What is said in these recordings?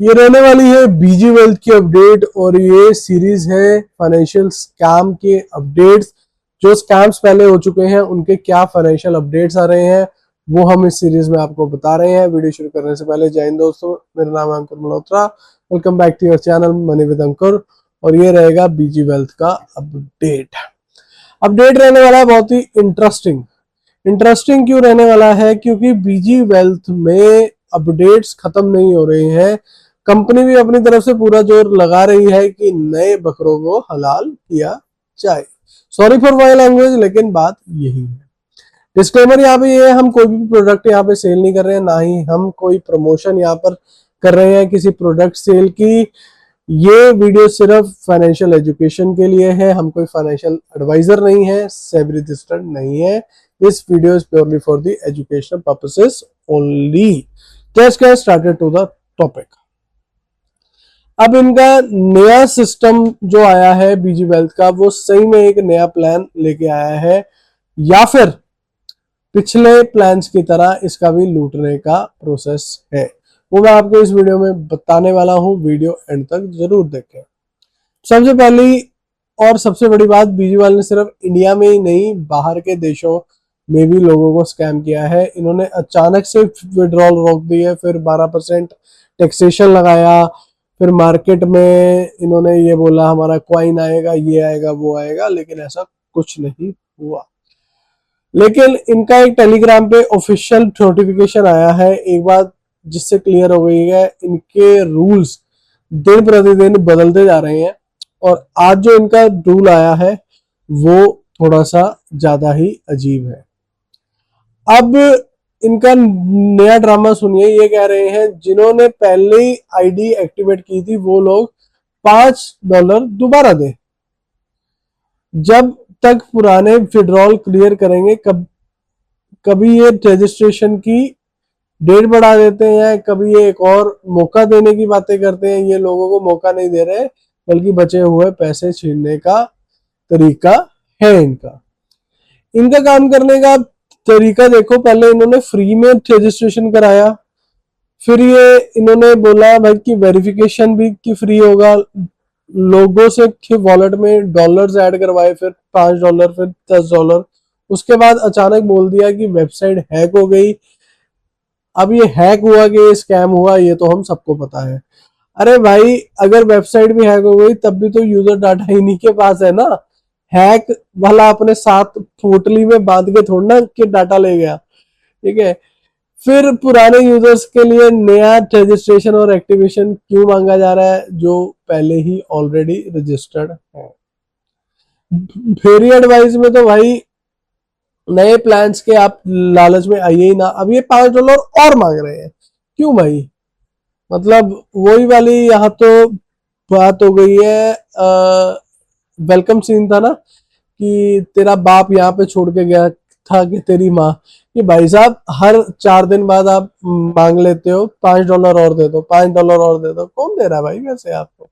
ये रहने वाली है बीजी वेल्थ की अपडेट और ये सीरीज है फाइनेंशियल स्कैम के अपडेट्स। जो स्कैम्स पहले हो चुके हैं उनके क्या फाइनेंशियल अपडेट्स आ रहे हैं वो हम इस सीरीज में आपको बता रहे हैं। वीडियो शुरू करने से पहले जय हिंद दोस्तों, मेरा नाम है Ankur Malhotra. Welcome back to your channel money with Ankur. और ये रहेगा बीजी वेल्थ का अपडेट। अपडेट रहने वाला है बहुत ही इंटरेस्टिंग। इंटरेस्टिंग क्यों रहने वाला है? क्योंकि बीजी वेल्थ में अपडेट्स खत्म नहीं हो रहे हैं। कंपनी भी अपनी तरफ से पूरा जोर लगा रही है कि नए बकरों को हलाल किया जाए। सॉरी फॉर माय लैंग्वेज, लेकिन बात यही है। डिस्क्लेमर यहाँ पे ये है, हम कोई भी प्रोडक्ट यहाँ पे सेल नहीं कर रहे हैं, ना ही हम कोई प्रमोशन यहाँ पर कर रहे हैं किसी प्रोडक्ट सेल की। ये वीडियो सिर्फ फाइनेंशियल एजुकेशन के लिए है। हम कोई फाइनेंशियल एडवाइजर नहीं है, सेबी रजिस्टर्ड नहीं है। This video is purely for the educational purposes only. Let's get started to the topic. अब इनका नया सिस्टम जो आया है बीजी वेल्थ का, वो सही में एक नया प्लान लेके आया है या फिर पिछले प्लान्स की तरह इसका भी लूटने का प्रोसेस है, वो मैं आपको इस वीडियो में बताने वाला हूं। वीडियो एंड तक जरूर देखें। सबसे पहली और सबसे बड़ी बात, बीजी वेल्थ ने सिर्फ इंडिया में ही नहीं बाहर के देशों में भी लोगों को स्कैम किया है। इन्होंने अचानक से विड्रॉल रोक दी है, फिर 12% टैक्सेशन लगाया, फिर मार्केट में इन्होंने ये बोला हमारा कॉइन आएगा, ये आएगा, वो आएगा, लेकिन ऐसा कुछ नहीं हुआ। लेकिन इनका एक टेलीग्राम पे ऑफिशियल नोटिफिकेशन आया है, एक बात जिससे क्लियर हो गई है, इनके रूल्स दिन प्रतिदिन बदलते जा रहे हैं। और आज जो इनका रूल आया है वो थोड़ा सा ज्यादा ही अजीब है। अब इनका नया ड्रामा सुनिए। ये कह रहे हैं जिन्होंने पहले ही आईडी एक्टिवेट की थी वो लोग $5 दोबारा दे। जब तक पुराने विड्रॉल क्लियर करेंगे, कभी ये रजिस्ट्रेशन की डेट बढ़ा देते हैं, कभी ये एक और मौका देने की बातें करते हैं। ये लोगों को मौका नहीं दे रहे, बल्कि बचे हुए पैसे छीनने का तरीका है इनका। इनका काम करने का तरीका देखो, पहले इन्होंने फ्री में रजिस्ट्रेशन कराया, फिर ये इन्होंने बोला भाई कि वेरिफिकेशन भी कि फ्री होगा, लोगों से वॉलेट में डॉलर्स ऐड करवाए, फिर $5, फिर $10। उसके बाद अचानक बोल दिया कि वेबसाइट हैक हो गई। अब ये हैक हुआ कि ये स्कैम हुआ, ये तो हम सबको पता है। अरे भाई, अगर वेबसाइट भी हैक हो गई तब भी तो यूजर डाटा इन्हीं के पास है ना। हैक वाला अपने साथ पोटली में बांध के थोड़ा ना कि डाटा ले गया, ठीक है। फिर पुराने यूजर्स के लिए नया रजिस्ट्रेशन और एक्टिवेशन क्यों मांगा जा रहा है जो पहले ही ऑलरेडी रजिस्टर्ड है। फेरी एडवाइस में तो भाई नए प्लान्स के आप लालच में आइए ही ना। अब ये $5 और मांग रहे हैं, क्यों भाई? मतलब वही वाली यहाँ तो बात हो गई है। वेलकम सीन था ना कि तेरा बाप यहाँ पे छोड़ के गया था कि तेरी माँ। ये भाई साहब हर 4 दिन बाद आप मांग लेते हो $5 और दे दो, $5 और दे दो। कौन दे रहा है भाई वैसे आपको?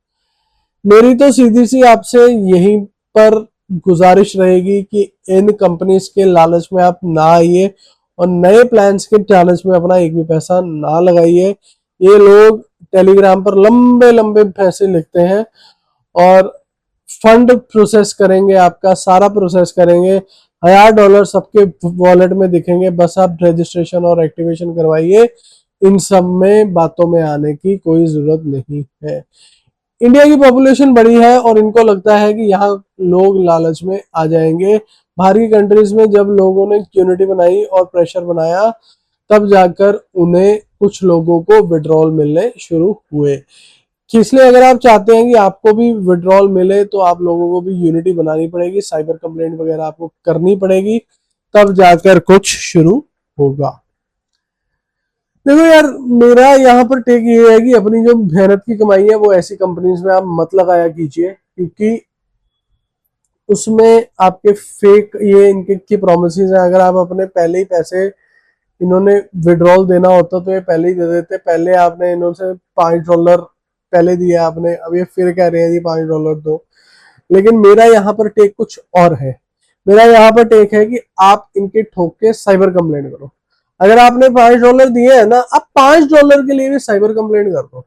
मेरी तो सीधी सी आपसे यहीं पर गुजारिश रहेगी कि इन कंपनीज के लालच में आप ना आइए और नए प्लान्स के लालच में अपना एक भी पैसा ना लगाइए। ये लोग टेलीग्राम पर लंबे लंबे पैसे लिखते हैं और फंड प्रोसेस करेंगे, आपका सारा प्रोसेस करेंगे। $1000 सबके वॉलेट में दिखेंगे, बस आप रजिस्ट्रेशन और एक्टिवेशन करवाइए। इन सब में बातों में आने की कोई जरूरत नहीं है। इंडिया की पॉपुलेशन बड़ी है और इनको लगता है कि यहाँ लोग लालच में आ जाएंगे। बाहर की कंट्रीज में जब लोगों ने यूनिटी बनाई और प्रेशर बनाया, तब जाकर उन्हें कुछ लोगों को विड्रॉल मिलने शुरू हुए। इसलिए अगर आप चाहते हैं कि आपको भी विड्रॉल मिले तो आप लोगों को भी यूनिटी बनानी पड़ेगी, साइबर कंप्लेंट वगैरह आपको करनी पड़ेगी, तब जाकर कुछ शुरू होगा। देखो यार, मेरा यहाँ पर टेक ये है कि अपनी जो मेहनत की कमाई है वो ऐसी कंपनीज में आप मत लगाया कीजिए, क्योंकि उसमें आपके फेक ये इनके की प्रोमिसेस हैं। अगर आप अपने पहले ही पैसे इन्होंने विड्रॉल देना होता तो ये पहले ही दे देते। पहले आपने इन्होंने $5 पहले दिया आपने, अब ये फिर कह रहे हैं जी $5 दो। लेकिन मेरा यहाँ पर टेक कुछ और है। मेरा यहाँ पर टेक है कि आप इनके ठोक के साइबर कंप्लेंट करो। अगर आपने $5 दिए है ना, आप $5 के लिए भी साइबर कंप्लेंट कर दो।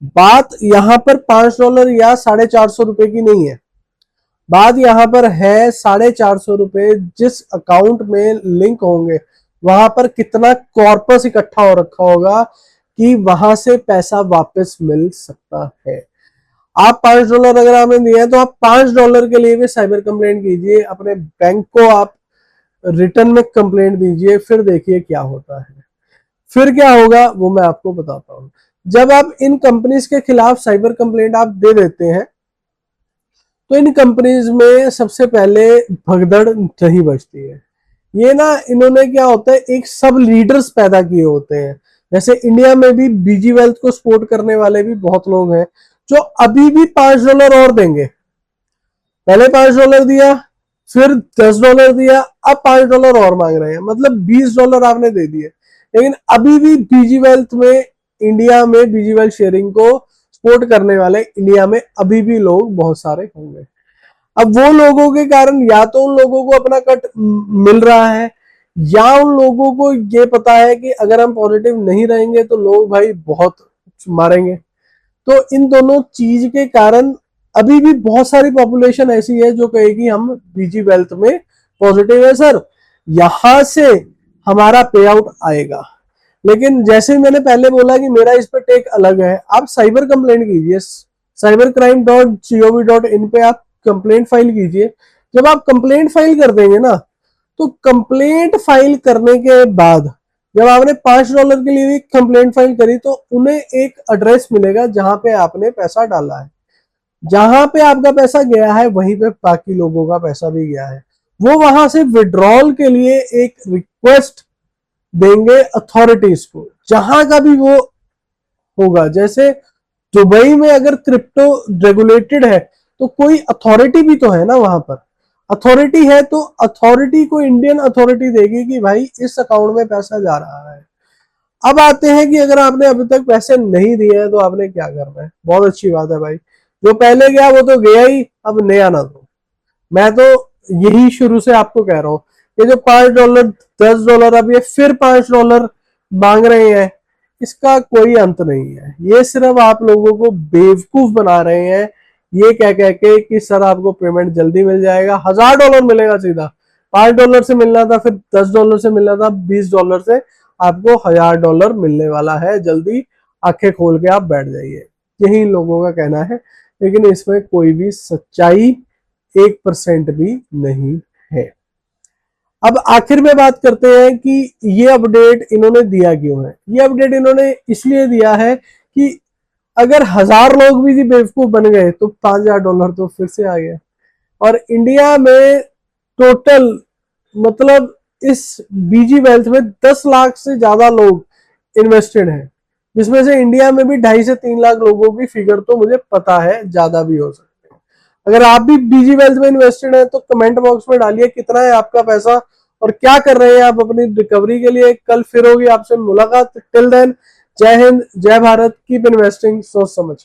बात यहाँ पर $5 या ₹450 की नहीं है, बात यहाँ पर है ₹450 जिस अकाउंट में लिंक होंगे वहां पर कितना कॉर्पस इकट्ठा हो रखा होगा कि वहां से पैसा वापस मिल सकता है। आप $5 अगर आपने दिया है तो आप $5 के लिए भी साइबर कंप्लेंट कीजिए, अपने बैंक को आप रिटर्न में कंप्लेंट दीजिए, फिर देखिए क्या होता है। फिर क्या होगा वो मैं आपको बताता हूं। जब आप इन कंपनीज के खिलाफ साइबर कंप्लेंट आप दे देते हैं तो इन कंपनीज में सबसे पहले भगदड़ नहीं बचती है। ये ना इन्होंने क्या होता है एक सब लीडर्स पैदा किए होते हैं। जैसे इंडिया में भी बीजी वेल्थ को सपोर्ट करने वाले भी बहुत लोग हैं जो अभी भी $5 और देंगे। पहले $5 दिया, फिर $10 दिया, अब $5 और मांग रहे हैं, मतलब $20 आपने दे दिए। लेकिन अभी भी बीजी वेल्थ में, इंडिया में बीजी वेल्थ शेयरिंग को सपोर्ट करने वाले इंडिया में अभी भी लोग बहुत सारे होंगे। अब वो लोगों के कारण या तो उन लोगों को अपना कट मिल रहा है या उन लोगों को ये पता है कि अगर हम पॉजिटिव नहीं रहेंगे तो लोग भाई बहुत मारेंगे। तो इन दोनों चीज के कारण अभी भी बहुत सारी पॉपुलेशन ऐसी है जो कहेगी हम बीजी वेल्थ में पॉजिटिव है सर, यहां से हमारा पे आउट आएगा। लेकिन जैसे मैंने पहले बोला कि मेरा इस पर टेक अलग है, आप साइबर कंप्लेंट कीजिए, cybercrime.gov.in पे आप कंप्लेंट फाइल कीजिए। जब आप कंप्लेंट फाइल कर देंगे ना तो कंप्लेंट फाइल करने के बाद जब आपने $5 के लिए भी कंप्लेंट फाइल करी तो उन्हें एक एड्रेस मिलेगा जहां पे आपने पैसा डाला है। जहां पे आपका पैसा गया है वहीं पे बाकी लोगों का पैसा भी गया है। वो वहां से विड्रॉल के लिए एक रिक्वेस्ट देंगे अथॉरिटीज को, जहां का भी वो होगा। जैसे दुबई में अगर क्रिप्टो रेगुलेटेड है तो कोई अथॉरिटी भी तो है ना वहां पर, अथॉरिटी है तो अथॉरिटी को इंडियन अथॉरिटी देगी कि भाई इस अकाउंट में पैसा जा रहा है। अब आते हैं कि अगर आपने अभी तक पैसे नहीं दिए हैं तो आपने क्या करना है। बहुत अच्छी बात है भाई, जो पहले गया वो तो गया ही, अब नया ना दो। मैं तो यही शुरू से आपको कह रहा हूं, ये जो $5 $10 अब ये फिर $5 मांग रहे हैं, इसका कोई अंत नहीं है। ये सिर्फ आप लोगों को बेवकूफ बना रहे हैं ये कह के कि सर आपको पेमेंट जल्दी मिल जाएगा, $1000 मिलेगा सीधा। $5 से मिलना था, फिर $10 से मिलना था, $20 से आपको $1000 मिलने वाला है जल्दी, आंखें खोल के आप बैठ जाइए। यही लोगों का कहना है, लेकिन इसमें कोई भी सच्चाई 1% भी नहीं है। अब आखिर में बात करते हैं कि ये अपडेट इन्होंने दिया क्यों है। ये अपडेट इन्होंने इसलिए दिया है कि अगर 1000 लोग भी बेवकूफ बन गए तो $5000 तो फिर से आ गया। और इंडिया में टोटल मतलब इस बीजी वेल्थ में 10 लाख से ज्यादा लोग इन्वेस्टेड हैं, जिसमें से इंडिया में भी 2.5 से 3 लाख लोगों की फिगर तो मुझे पता है, ज्यादा भी हो सकते हैं। अगर आप भी बीजी वेल्थ में इन्वेस्टेड हैं तो कमेंट बॉक्स में डालिए कितना है आपका पैसा और क्या कर रहे हैं आप अपनी रिकवरी के लिए। कल फिर होगी आपसे मुलाकात। टिल देन, जय हिंद, जय भारत, कीप इन्वेस्टिंग सोच समझ।